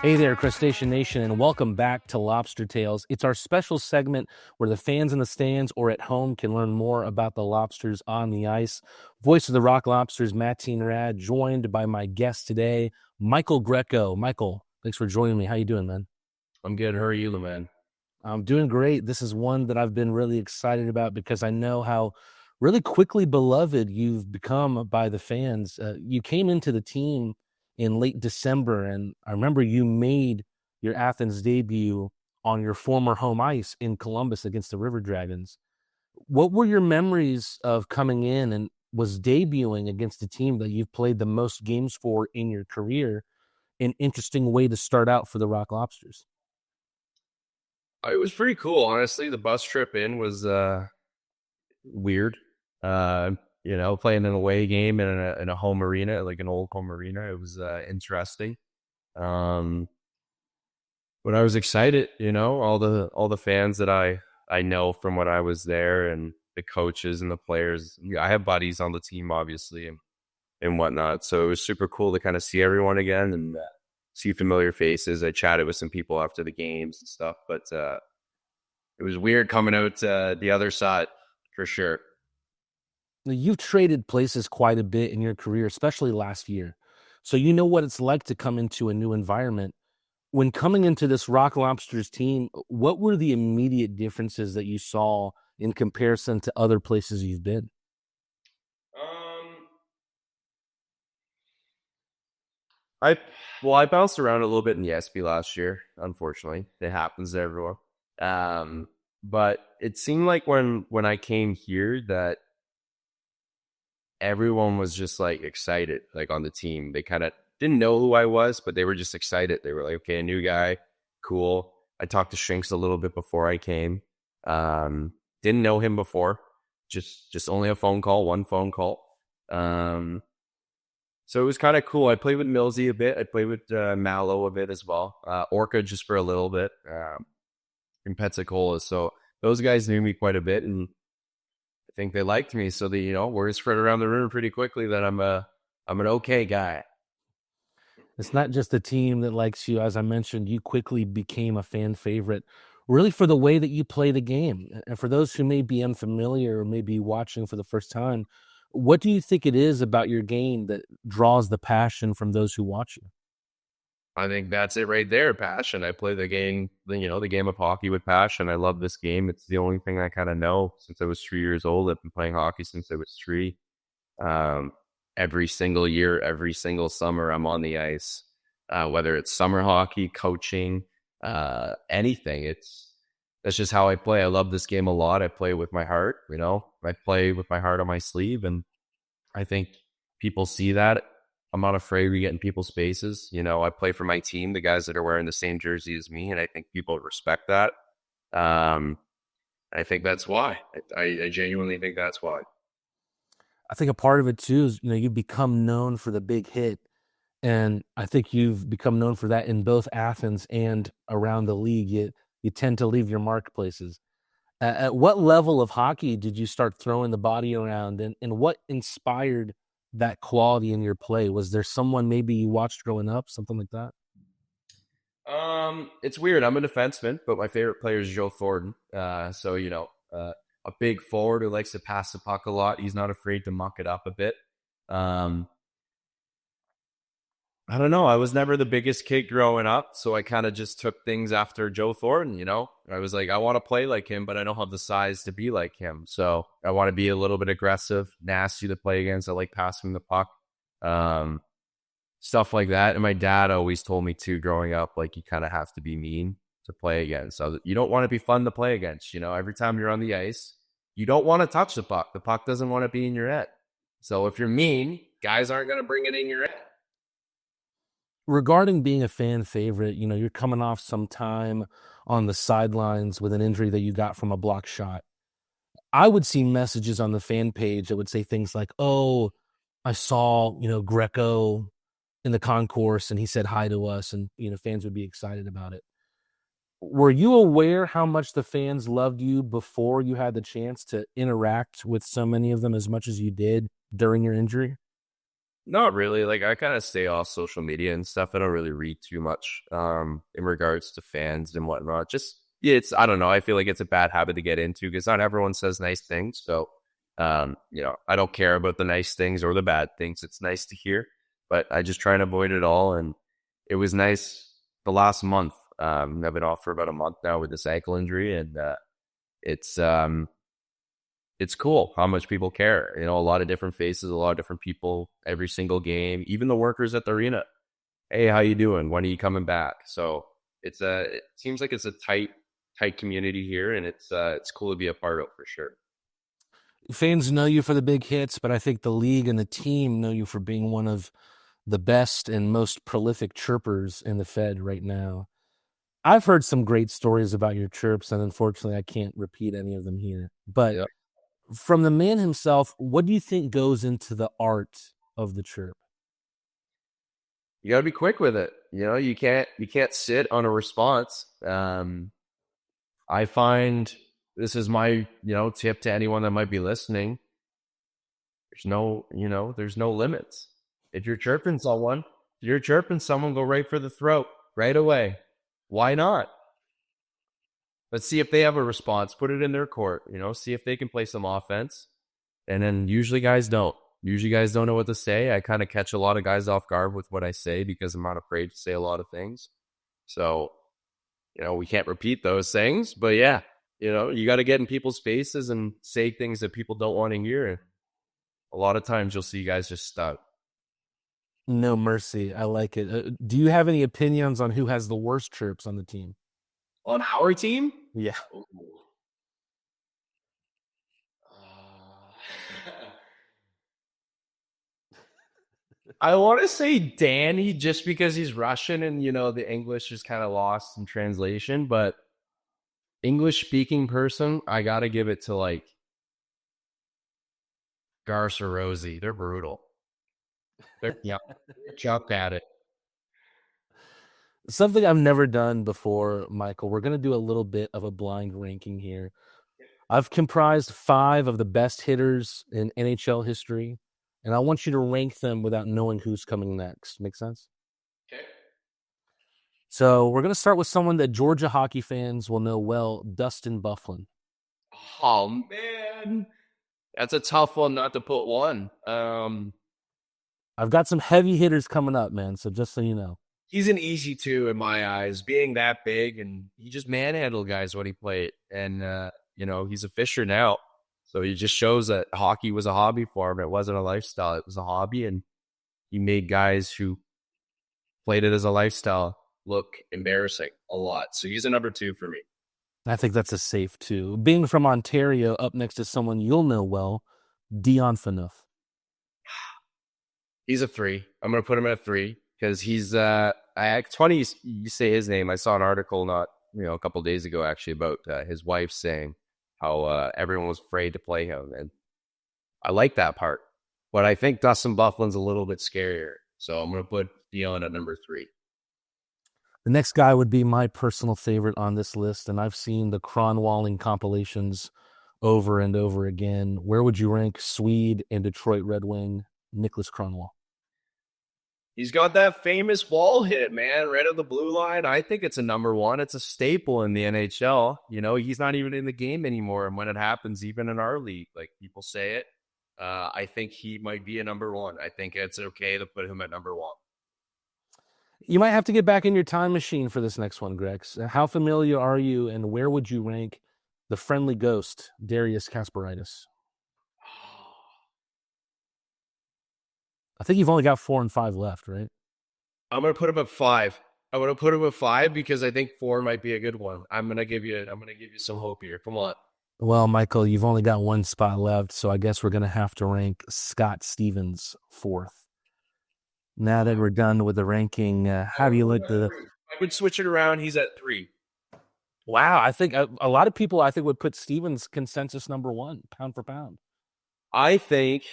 Hey there, Crustacean Nation, and welcome back to Lobster Tales. It's our special segment where the fans in the stands or at home can learn more about the lobsters on the ice. Voice of the Rock Lobsters, Matteen Rad, joined by my guest today, Michael Greco. Michael, thanks for joining me. How you doing, man? I'm good. How are you, man? I'm doing great. This is one that I've been really excited about because I know how really quickly beloved you've become by the fans. You came into the team in late December, and I remember you made your Athens debut on your former home ice in Columbus against the River Dragons. What were your memories of coming in and was debuting against the team that you've played the most games for in your career? An interesting way to start out for the Rock Lobsters. It was pretty cool, honestly. The bus trip in was weird. Playing an away game in a home arena, like an old home arena. It was interesting. Um, but I was excited. All the fans that I know from when I was there, and the coaches and the players. I have buddies on the team, obviously, and whatnot. So it was super cool to kind of see everyone again and see familiar faces. I chatted with some people after the games and stuff, but it was weird coming out the other side for sure. You've traded places quite a bit in your career, especially last year. So you know what it's like to come into a new environment. When coming into this Rock Lobsters team, what were the immediate differences that you saw in comparison to other places you've been? Um, I I bounced around a little bit in the SB last year. Unfortunately, it happens to everyone. But it seemed like when I came here that everyone was just like excited, like on the team. They kind of didn't know who I was, but they were just excited. They were like, okay, a new guy, cool. I talked to Shrinks a little bit before I came. Didn't know him before, just only a phone call, one phone call. Um, so it was kind of cool. I played with Millsy a bit. I played with Mallow a bit as well. Orca just for a little bit in Pensacola. So those guys knew me quite a bit, and I think they liked me. So word spread around the room pretty quickly that I'm an okay guy. It's not just the team that likes you. As I mentioned, you quickly became a fan favorite, really for the way that you play the game. And for those who may be unfamiliar or may be watching for the first time, what do you think it is about your game that draws the passion from those who watch you? I think that's it right there. Passion. I play the game, the game of hockey with passion. I love this game. It's the only thing I kind of know since I was 3 years old. I've been playing hockey since I was three. Um, every single year, every single summer, I'm on the ice. Whether it's summer hockey, coaching, anything. That's just how I play. I love this game a lot. I play with my heart. I play with my heart on my sleeve, and I think people see that. I'm not afraid to get in people's spaces. I play for my team, the guys that are wearing the same jersey as me, and I think people respect that. Um, I think that's why. I genuinely think that's why. I think a part of it too is, you become known for the big hit. And I think you've become known for that in both Athens and around the league. You tend to leave your marketplaces. At what level of hockey did you start throwing the body around, and what inspired that quality in your play? Was there someone maybe you watched growing up, something like that? It's weird. I'm a defenseman, but my favorite player is Joe Thornton. A big forward who likes to pass the puck a lot. He's not afraid to muck it up a bit. Um, I don't know. I was never the biggest kid growing up, so I kind of just took things after Joe Thornton. I was like, I want to play like him, but I don't have the size to be like him. So I want to be a little bit aggressive, nasty to play against. I like passing the puck, um, stuff like that. And my dad always told me too, growing up, like you kind of have to be mean to play against. So you don't want to be fun to play against. Every time you're on the ice, you don't want to touch the puck. The puck doesn't want to be in your head. So if you're mean, guys aren't going to bring it in your head. Regarding being a fan favorite, you're coming off some time on the sidelines with an injury that you got from a block shot. I would see messages on the fan page that would say things like, "Oh, I saw, Greco in the concourse and he said hi to us," and, fans would be excited about it. Were you aware how much the fans loved you before you had the chance to interact with so many of them as much as you did during your injury? Not really. Like I kind of stay off social media and stuff. I don't really read too much in regards to fans and whatnot. Just yeah, it's I don't know. I feel like it's a bad habit to get into because not everyone says nice things. So I don't care about the nice things or the bad things. It's nice to hear, but I just try and avoid it all. And it was nice the last month. I've been off for about a month now with this ankle injury, and it's it's cool how much people care. You know, a lot of different faces, a lot of different people every single game, even the workers at the arena. Hey, how you doing? When are you coming back? So it seems like it's a tight community here, and it's cool to be a part of for sure. Fans know you for the big hits, but I think the league and the team know you for being one of the best and most prolific chirpers in the Fed right now. I've heard some great stories about your chirps, and unfortunately, I can't repeat any of them here. But Yeah. from the man himself, what do you think goes into the art of the chirp? You got to be quick with it. You know, you can't sit on a response. I find this is my tip to anyone that might be listening. There's no limits. If you're chirping someone, go right for the throat right away. Why not? Let's see if they have a response. Put it in their court. See if they can play some offense. And then usually guys don't. Usually guys don't know what to say. I kind of catch a lot of guys off guard with what I say because I'm not afraid to say a lot of things. So, we can't repeat those things. But yeah, you got to get in people's faces and say things that people don't want to hear. A lot of times you'll see guys just stuck. No mercy. I like it. Do you have any opinions on who has the worst chirps on the team? On our team? Yeah. Ooh. I want to say Danny just because he's Russian and, the English is kind of lost in translation. But English speaking person, I got to give it to like Garce or Rosie. They're brutal. They're jump at it. Something I've never done before, Michael. We're going to do a little bit of a blind ranking here. I've comprised 5 of the best hitters in NHL history, and I want you to rank them without knowing who's coming next. Make sense? Okay. So we're going to start with someone that Georgia hockey fans will know well, Dustin Byfuglien. Oh man, that's a tough one not to put one. I've got some heavy hitters coming up, man, so just so you know. He's an easy 2 in my eyes, being that big, and he just manhandled guys when he played. And he's a fisher now, so he just shows that hockey was a hobby for him. It wasn't a lifestyle; it was a hobby, and he made guys who played it as a lifestyle look embarrassing a lot. So he's a number 2 for me. I think that's a safe 2. Being from Ontario, up next to someone you'll know well, Dion Phaneuf. He's a 3. I'm going to put him at a 3 because he's it's funny you say his name. I saw an article not a couple of days ago actually about his wife saying how everyone was afraid to play him, and I like that part. But I think Dustin Byfuglien's a little bit scarier, so I'm going to put Dion at number 3. The next guy would be my personal favorite on this list, and I've seen the Kronwalling compilations over and over again. Where would you rank Swede and Detroit Red Wing, Niklas Kronwall? He's got that famous wall hit, man, right at the blue line. I think it's a number 1. It's a staple in the NHL. He's not even in the game anymore. And when it happens, even in our league, like people say it, I think he might be a number 1. I think it's okay to put him at number 1. You might have to get back in your time machine for this next one, Grex. How familiar are you, and where would you rank the friendly ghost, Darius Kasparaitis? I think you've only got 4 and 5 left, right? I'm gonna put him at 5. I'm gonna put him at 5 because I think 4 might be a good one. I'm gonna give you some hope here. Come on. Well, Michael, you've only got 1 spot left, so I guess we're gonna have to rank Scott Stevens 4th. Now that we're done with the ranking, how do you look the? I would switch it around. He's at 3. Wow, I think a lot of people would put Stevens consensus number 1, pound for pound. I think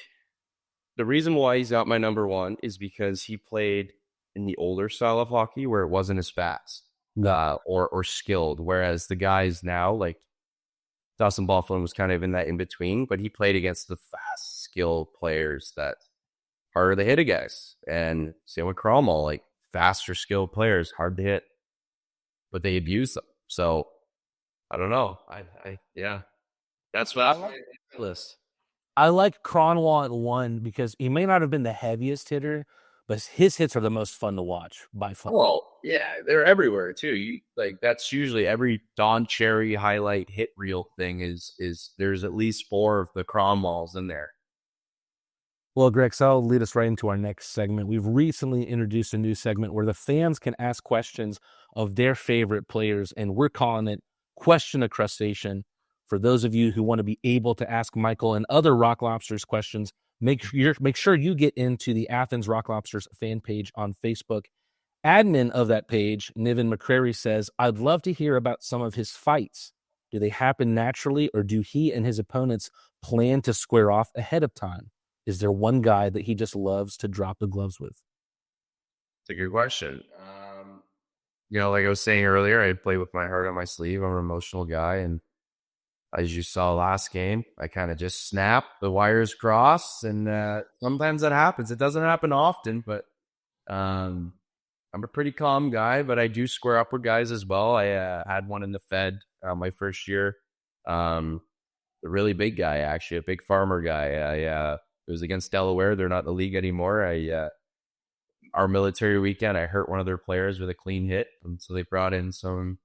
the reason why he's got my number 1 is because he played in the older style of hockey where it wasn't as fast or skilled. Whereas the guys now, like Dustin Byfuglien was kind of in that in between, but he played against the fast, skilled players that harder to hit against. And same with Cromwell, like faster skilled players, hard to hit, but they abuse them. So I don't know. Yeah, that's what I like list. I like Cronwall at 1 because he may not have been the heaviest hitter, but his hits are the most fun to watch by far. Well, yeah, they're everywhere too. You like that's usually every Don Cherry highlight hit reel thing is there's at least 4 of the Cromwells in there. Well, Greg, so that'll lead us right into our next segment. We've recently introduced a new segment where the fans can ask questions of their favorite players, and we're calling it Question a Crustacean. For those of you who want to be able to ask Michael and other Rock Lobsters questions, make sure you get into the Athens Rock Lobsters fan page on Facebook. Admin of that page, Niven McCrary, says, I'd love to hear about some of his fights. Do they happen naturally, or do he and his opponents plan to square off ahead of time? Is there one guy that he just loves to drop the gloves with? It's a good question. Like I was saying earlier, I play with my heart on my sleeve. I'm an emotional guy, and as you saw last game, I kind of just snap, the wires cross, and sometimes that happens. It doesn't happen often, but I'm a pretty calm guy, but I do square up with guys as well. I had one in the Fed my first year. A really big guy, actually, a big farmer guy. It was against Delaware. They're not in the league anymore. Our military weekend, I hurt one of their players with a clean hit, and so they brought in some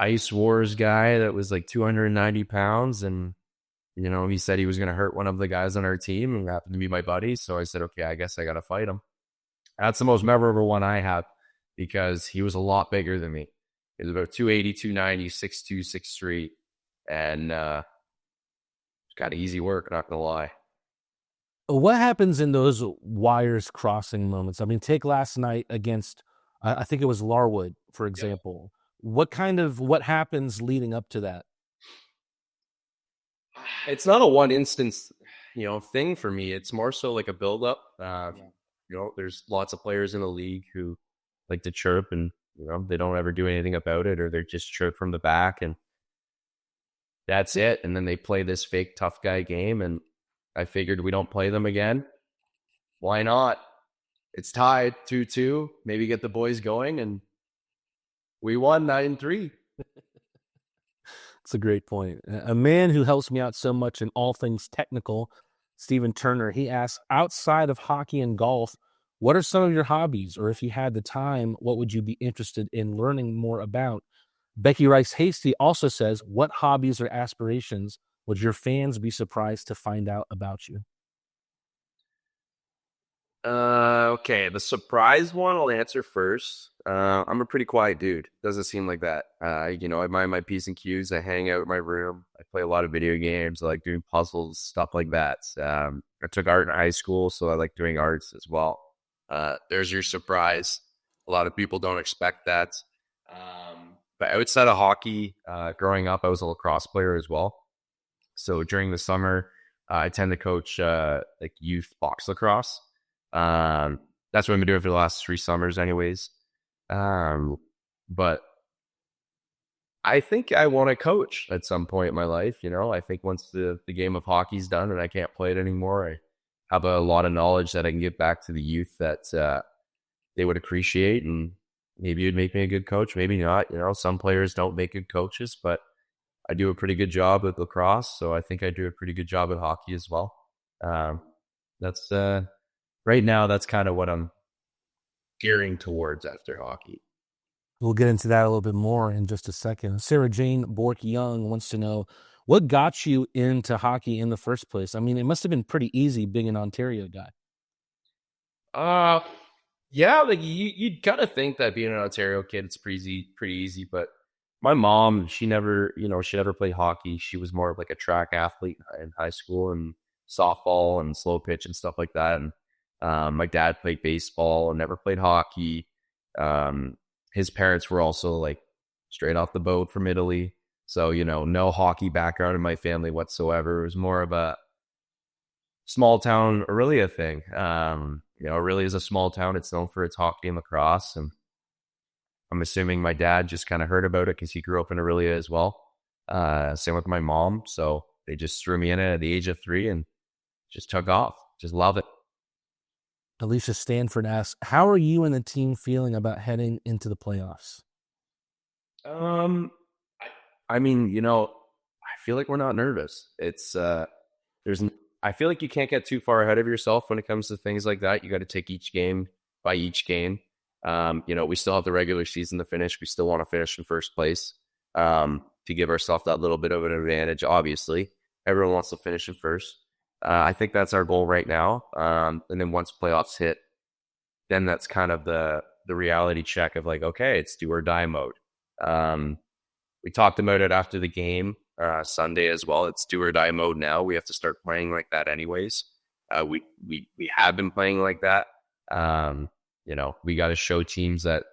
Ice Wars guy that was like 290 pounds, and he said he was going to hurt one of the guys on our team, and happened to be my buddy. So I said, okay, I guess I got to fight him. That's the most memorable one I have because he was a lot bigger than me. He was about 280, 290, 6'2", 6'3", and got easy work, not gonna lie. What happens in those wires crossing moments? I mean, take last night against, I think it was Larwood, for example. Yeah. What happens leading up to that? It's not a one instance, thing for me. It's more so like a buildup. There's lots of players in the league who like to chirp, and they don't ever do anything about it, or they're just chirp from the back, and that's it. And then they play this fake tough guy game, and I figured we don't play them again. Why not? It's tied 2-2. Maybe get the boys going, and we won 9-3. That's a great point. A man who helps me out so much in all things technical, Stephen Turner, he asks, outside of hockey and golf, what are some of your hobbies? Or if you had the time, what would you be interested in learning more about? Becky Rice Hasty also says, what hobbies or aspirations would your fans be surprised to find out about you? Okay, the surprise one I'll answer first. I'm a pretty quiet dude. Doesn't seem like that. I mind my P's and Q's. I hang out in my room. I play a lot of video games. I like doing puzzles, stuff like that. I took art in high school, so I like doing arts as well. There's your surprise. A lot of people don't expect that. But outside of hockey, growing up, I was a lacrosse player as well. So during the summer, I tend to coach like youth box lacrosse. That's what I've been doing for the last 3 summers anyways. But I think I want to coach at some point in my life. I think once the game of hockey's done and I can't play it anymore, I have a lot of knowledge that I can give back to the youth that they would appreciate, and maybe it'd make me a good coach, maybe not. Some players don't make good coaches, but I do a pretty good job with lacrosse, so I think I do a pretty good job at hockey as well. That's right now, that's kind of what I'm gearing towards after hockey. We'll get into that a little bit more in just a second. Sarah Jane Bork-Young wants to know, what got you into hockey in the first place? I mean, it must have been pretty easy being an Ontario guy. Yeah, like you'd kind of think that being an Ontario kid, it's pretty easy, but my mom, she never played hockey. She was more of like a track athlete in high school and softball and slow pitch and stuff like that. And my dad played baseball and never played hockey. His parents were also like straight off the boat from Italy. So, no hockey background in my family whatsoever. It was more of a small town Aurelia thing. Aurelia is a small town. It's known for its hockey and lacrosse. And I'm assuming my dad just kind of heard about it because he grew up in Aurelia as well. Same with my mom. So they just threw me in at the age of 3 and just took off. just love it. Alicia Stanford asks, how are you and the team feeling about heading into the playoffs? Um, I mean, I feel like we're not nervous. There's, I feel like you can't get too far ahead of yourself when it comes to things like that. You got to take each game by each game. We still have the regular season to finish. We still want to finish in first place, to give ourselves that little bit of an advantage. Obviously, everyone wants to finish in first. I think that's our goal right now. And then once playoffs hit, then that's kind of the reality check of like, okay, it's do or die mode. Um, we talked about it after the game Sunday as well. It's do or die mode now. We have to start playing like that anyways. We have been playing like that. We got to show teams that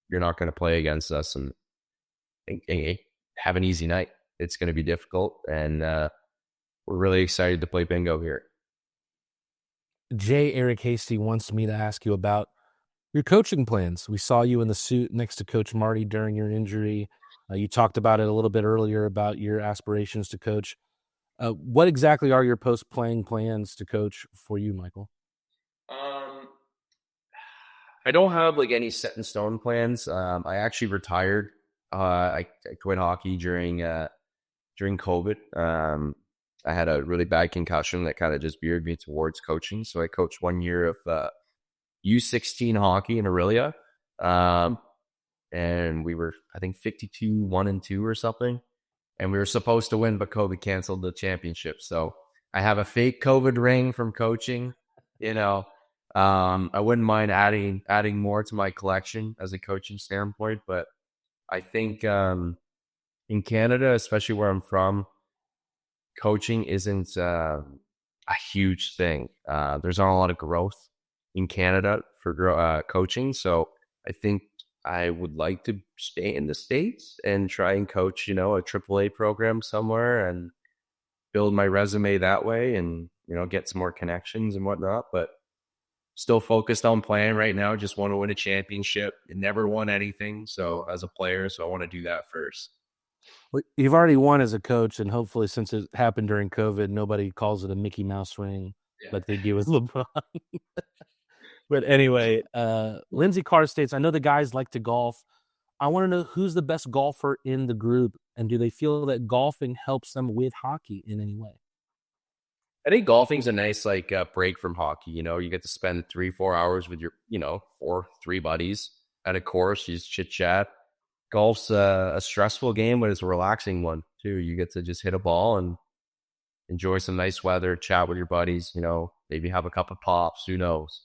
you're not going to play against us and have an easy night. It's going to be difficult, and we're really excited to play bingo here. J. Eric Hasty wants me to ask you about your coaching plans. We saw you in the suit next to Coach Marty during your injury. You talked about it a little bit earlier about your aspirations to coach. What exactly are your post-playing plans to coach for you, Michael? I don't have like any set in stone plans. I actually retired. I quit hockey during COVID. I had a really bad concussion that kind of just veered me towards coaching. So I coached 1 year of U16 hockey in Aurelia. And we were, I think, 52-1-2 or something. And we were supposed to win, but COVID canceled the championship. So I have a fake COVID ring from coaching. I wouldn't mind adding more to my collection as a coaching standpoint, but I think in Canada, especially where I'm from, coaching isn't a huge thing. There's not a lot of growth in Canada for coaching, so I think I would like to stay in the States and try and coach, a AAA program somewhere and build my resume that way and, get some more connections and whatnot. But still focused on playing right now. Just want to win a championship. Never won anything. So as a player, so I want to do that first. Well, you've already won as a coach, and hopefully since it happened during COVID, nobody calls it a Mickey Mouse ring like they do with LeBron. But anyway, Lindsay Carr states, I know the guys like to golf. I want to know who's the best golfer in the group, and do they feel that golfing helps them with hockey in any way? I think golfing's a nice break from hockey. You get to spend 3-4 hours with your, 4-3 buddies at a course. You just chit chat. Golf's a stressful game, but it's a relaxing one too. You get to just hit a ball and enjoy some nice weather, chat with your buddies. Maybe have a cup of pops. Who knows?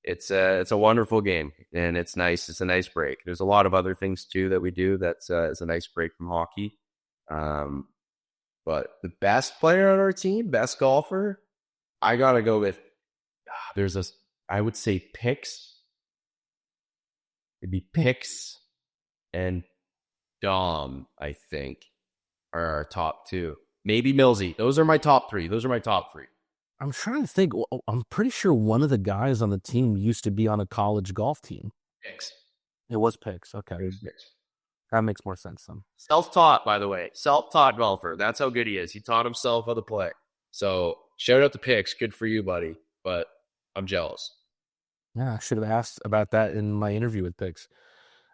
It's a wonderful game, and it's nice. It's a nice break. There's a lot of other things too that we do that's is a nice break from hockey. But the best player on our team, best golfer, I gotta go with. I would say Pix. It'd be Pix and Dom, I think, are our top two. Maybe Millsy. Those are my top three. I'm trying to think. I'm pretty sure one of the guys on the team used to be on a college golf team. Pix. It was Pix. Okay. That makes more sense then. Self-taught, by the way. Self-taught golfer. That's how good he is. He taught himself how to play. So shout out to Pix. Good for you, buddy. But I'm jealous. Yeah, I should have asked about that in my interview with Pix.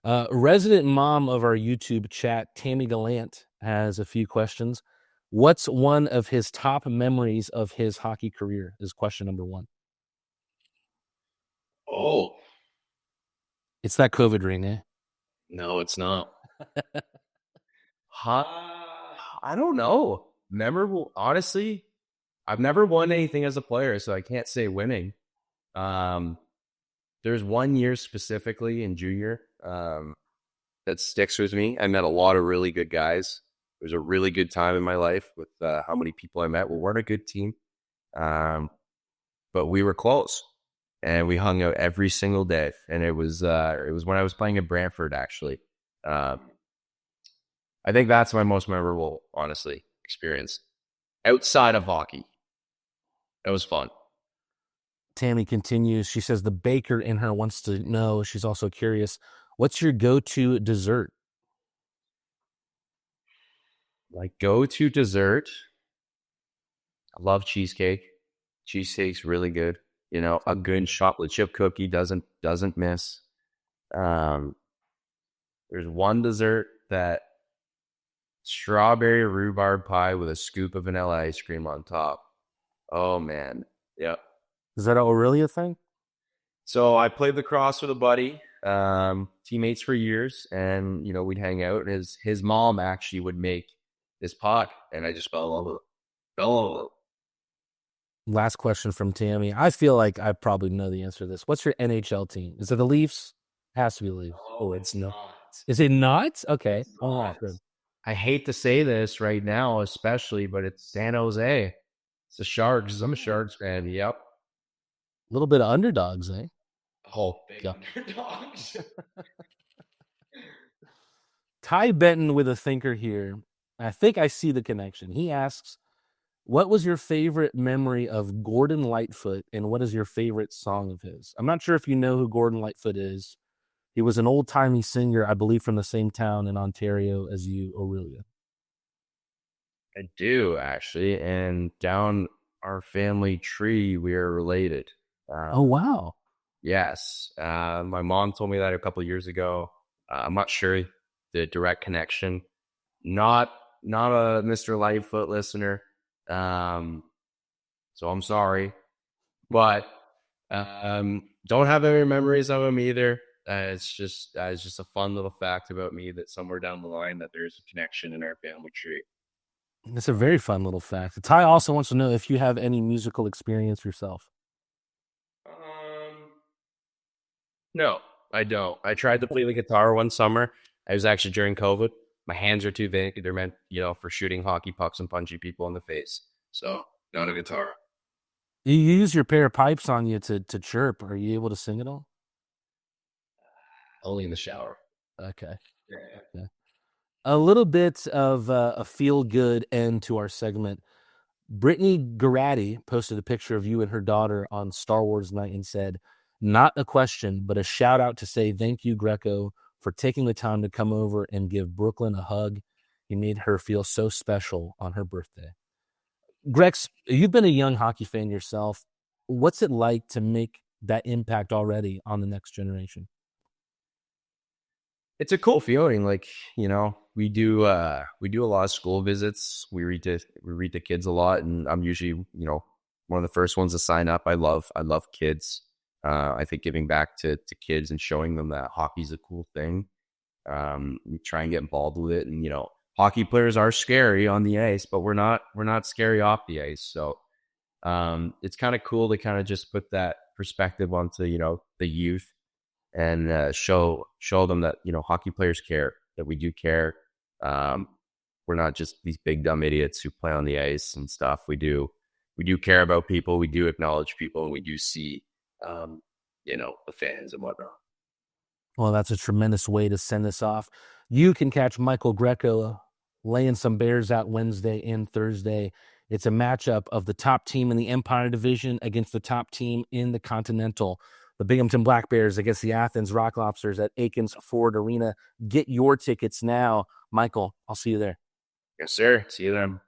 Resident mom of our YouTube chat, Tammy Gallant, has a few questions. What's one of his top memories of his hockey career is question number one. Oh. It's that COVID ring, eh? No, it's not. I don't know. Memorable. Honestly, I've never won anything as a player, so I can't say winning. There's 1 year specifically in junior that sticks with me. I met a lot of really good guys. It was a really good time in my life with how many people I met. We weren't a good team, but we were close, and we hung out every single day. And it was when I was playing at Brantford, actually. I think that's my most memorable, honestly, experience outside of hockey. It was fun. Tammy continues. She says the baker in her wants to know. She's also curious. What's your go-to dessert? My go-to dessert. I love cheesecake. Cheesesteak's really good. You know, a good chocolate chip cookie doesn't miss. Um, there's one dessert that strawberry rhubarb pie with a scoop of vanilla ice cream on top. Oh man, yeah. Is that Aurelia thing? So I played lacrosse with a buddy, teammates for years, and you know we'd hang out. And his mom actually would make this pot, and I just fell in love with it. Fell in love with it. Last question from Tammy. I feel like I probably know the answer to this. What's your NHL team? Is it the Leafs? Has to be the Leafs. Oh, it's not. Is it not? Okay. It's Oh, not. good. I hate to say this right now, especially, but it's San Jose. It's the Sharks. I'm a Sharks fan. Yep. A little bit of underdogs, eh? Oh, big underdogs. Ty Benton with a thinker here. I think I see the connection. He asks, what was your favorite memory of Gordon Lightfoot and what is your favorite song of his? I'm not sure if you know who Gordon Lightfoot is. He was an old-timey singer, I believe, from the same town in Ontario as you, Aurelia. I do actually, and down our family tree, we are related. Oh, wow. Yes, my mom told me that a couple of years ago. I'm not sure the direct connection. Not not a Mr. Lightfoot listener, um, so I'm sorry, but don't have any memories of him either. It's just a fun little fact about me that somewhere down the line that there's a connection in our family tree. It's a very fun little fact. Ty also wants to know if you have any musical experience yourself. Um, no, I don't. I tried to play the guitar one summer. I was actually during COVID. My hands are too big. They're meant, you know, for shooting hockey pucks and punching people in the face. So, not a guitar. You use your pair of pipes on you to chirp. Are you able to sing at all? Only in the shower. Okay. Yeah. Yeah. A little bit of a feel-good end to our segment. Brittany Garatti posted a picture of you and her daughter on Star Wars Night and said, not a question, but a shout out to say thank you, Greco, for taking the time to come over and give Brooklyn a hug. You made her feel so special on her birthday. Grex, you've been a young hockey fan yourself. What's it like to make that impact already on the next generation? It's a cool feeling. Like, you know, we do a lot of school visits. We read to kids a lot, and I'm usually, you know, one of the first ones to sign up. I love kids. I think giving back to kids and showing them that hockey's a cool thing. We try and get involved with it, and you know, hockey players are scary on the ice, but we're not scary off the ice. So it's kind of cool to kind of just put that perspective onto, you know, the youth and show them that, you know, hockey players care, that we do care. Um, we're not just these big dumb idiots who play on the ice and stuff. We do care about people. We do acknowledge people, and we do see, um, you know, the fans and whatnot. Well, that's a tremendous way to send this off. You can catch Michael Greco laying some Bears out Wednesday and Thursday. It's a matchup of the top team in the Empire Division against the top team in the Continental. The Binghamton Black Bears against the Athens Rock Lobsters at Aikens Ford Arena. Get your tickets now. Michael, I'll see you there. Yes, sir. See you then.